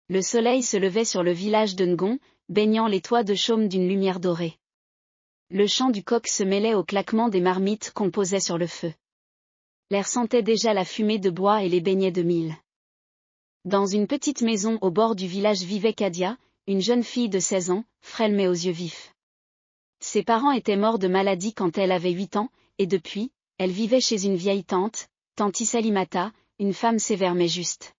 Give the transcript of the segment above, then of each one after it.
Le soleil se levait sur le village de Ngon, baignant les toits de chaume d'une lumière dorée. Le chant du coq se mêlait au claquement des marmites qu'on posait sur le feu. L'air sentait déjà la fumée de bois et les beignets de mil. Dans une petite maison au bord du village vivait Kadia, une jeune fille de 16 ans, frêle mais aux yeux vifs. Ses parents étaient morts de maladie quand elle avait 8 ans, et depuis, elle vivait chez une vieille tante, Tanti Salimata, une femme sévère mais juste.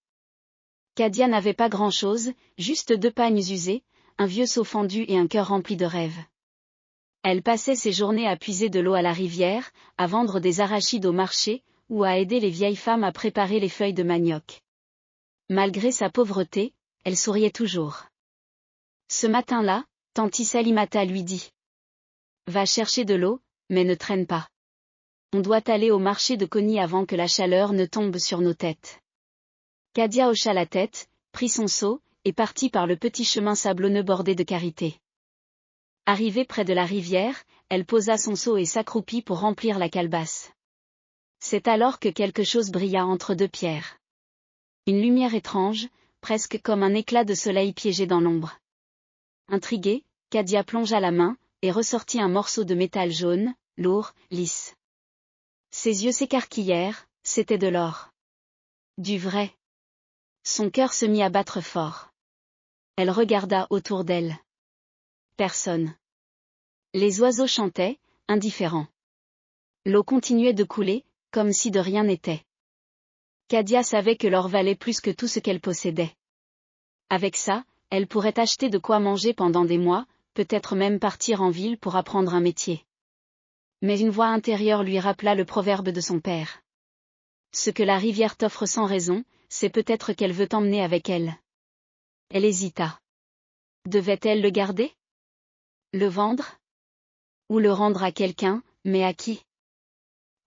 Kadia n'avait pas grand-chose, juste 2 pagnes usées, un vieux seau fendu et un cœur rempli de rêves. Elle passait ses journées à puiser de l'eau à la rivière, à vendre des arachides au marché, ou à aider les vieilles femmes à préparer les feuilles de manioc. Malgré sa pauvreté, elle souriait toujours. Ce matin-là, Tanti Salimata lui dit : « Va chercher de l'eau, mais ne traîne pas. On doit aller au marché de Koni avant que la chaleur ne tombe sur nos têtes. » Kadia hocha la tête, prit son seau, et partit par le petit chemin sablonneux bordé de karité. Arrivée près de la rivière, elle posa son seau et s'accroupit pour remplir la calebasse. C'est alors que quelque chose brilla entre 2 pierres. Une lumière étrange, presque comme un éclat de soleil piégé dans l'ombre. Intriguée, Kadia plongea la main, et ressortit un morceau de métal jaune, lourd, lisse. Ses yeux s'écarquillèrent, c'était de l'or. Du vrai. Son cœur se mit à battre fort. Elle regarda autour d'elle. Personne. Les oiseaux chantaient, indifférents. L'eau continuait de couler, comme si de rien n'était. Kadia savait que l'or valait plus que tout ce qu'elle possédait. Avec ça, elle pourrait acheter de quoi manger pendant des mois, peut-être même partir en ville pour apprendre un métier. Mais une voix intérieure lui rappela le proverbe de son père. Ce que la rivière t'offre sans raison, c'est peut-être qu'elle veut t'emmener avec elle. Elle hésita. Devait-elle le garder ? Le vendre ? Ou le rendre à quelqu'un, mais à qui ?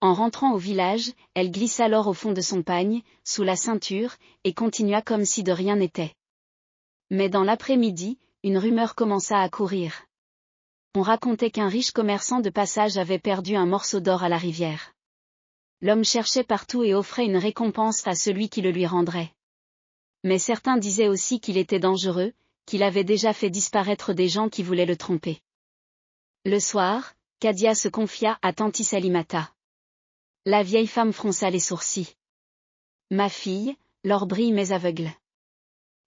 En rentrant au village, elle glissa l'or au fond de son pagne, sous la ceinture, et continua comme si de rien n'était. Mais dans l'après-midi, une rumeur commença à courir. On racontait qu'un riche commerçant de passage avait perdu un morceau d'or à la rivière. L'homme cherchait partout et offrait une récompense à celui qui le lui rendrait. Mais certains disaient aussi qu'il était dangereux, qu'il avait déjà fait disparaître des gens qui voulaient le tromper. Le soir, Kadia se confia à Tanti Salimata. La vieille femme fronça les sourcils. Ma fille, l'or brille mais aveugle.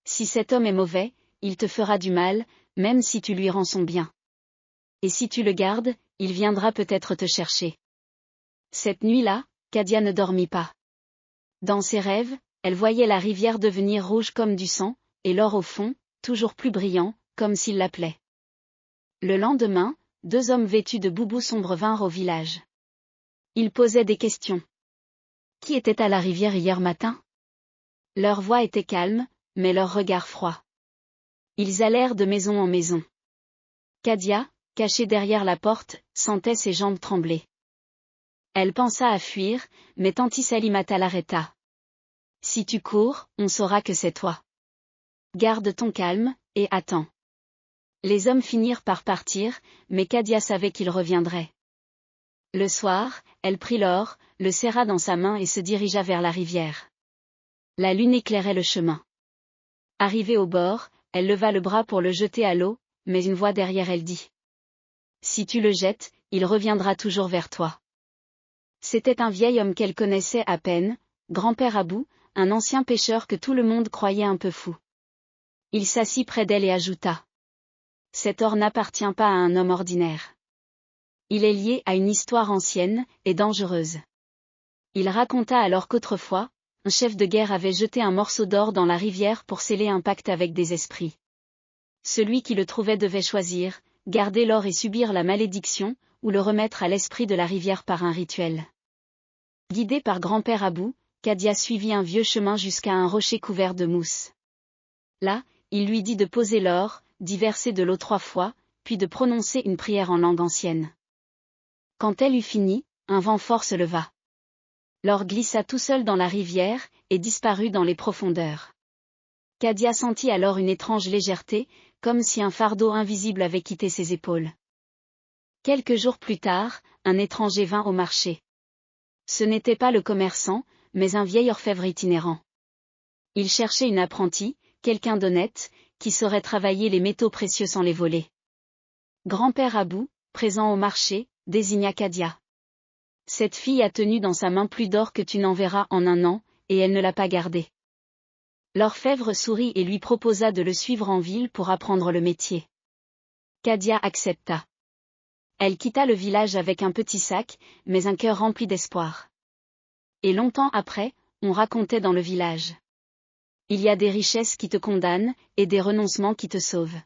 Si cet homme est mauvais, il te fera du mal, même si tu lui rends son bien. Et si tu le gardes, il viendra peut-être te chercher. Cette nuit-là, Kadia ne dormit pas. Dans ses rêves, elle voyait la rivière devenir rouge comme du sang, et l'or au fond, toujours plus brillant, comme s'il l'appelait. Le lendemain, 2 hommes vêtus de boubous sombres vinrent au village. Ils posaient des questions. Qui était à la rivière hier matin ? Leur voix était calme, mais leur regard froid. Ils allèrent de maison en maison. Kadia, cachée derrière la porte, sentait ses jambes trembler. Elle pensa à fuir, mais Tanti Salimata l'arrêta. Si tu cours, on saura que c'est toi. Garde ton calme, et attends. Les hommes finirent par partir, mais Kadia savait qu'ils reviendraient. Le soir, elle prit l'or, le serra dans sa main et se dirigea vers la rivière. La lune éclairait le chemin. Arrivée au bord, elle leva le bras pour le jeter à l'eau, mais une voix derrière elle dit : Si tu le jettes, il reviendra toujours vers toi. C'était un vieil homme qu'elle connaissait à peine, grand-père Abou, un ancien pêcheur que tout le monde croyait un peu fou. Il s'assit près d'elle et ajouta : Cet or n'appartient pas à un homme ordinaire. Il est lié à une histoire ancienne et dangereuse. Il raconta alors qu'autrefois, un chef de guerre avait jeté un morceau d'or dans la rivière pour sceller un pacte avec des esprits. Celui qui le trouvait devait choisir, garder l'or et subir la malédiction, ou le remettre à l'esprit de la rivière par un rituel. Guidée par grand-père Abou, Kadia suivit un vieux chemin jusqu'à un rocher couvert de mousse. Là, il lui dit de poser l'or, d'y verser de l'eau 3 fois, puis de prononcer une prière en langue ancienne. Quand elle eut fini, un vent fort se leva. L'or glissa tout seul dans la rivière, et disparut dans les profondeurs. Kadia sentit alors une étrange légèreté, comme si un fardeau invisible avait quitté ses épaules. Quelques jours plus tard, un étranger vint au marché. Ce n'était pas le commerçant, mais un vieil orfèvre itinérant. Il cherchait une apprentie, quelqu'un d'honnête, qui saurait travailler les métaux précieux sans les voler. Grand-père Abou, présent au marché, désigna Kadia. Cette fille a tenu dans sa main plus d'or que tu n'en verras en un an, et elle ne l'a pas gardé. L'orfèvre sourit et lui proposa de le suivre en ville pour apprendre le métier. Kadia accepta. Elle quitta le village avec un petit sac, mais un cœur rempli d'espoir. Et longtemps après, on racontait dans le village. Il y a des richesses qui te condamnent, et des renoncements qui te sauvent.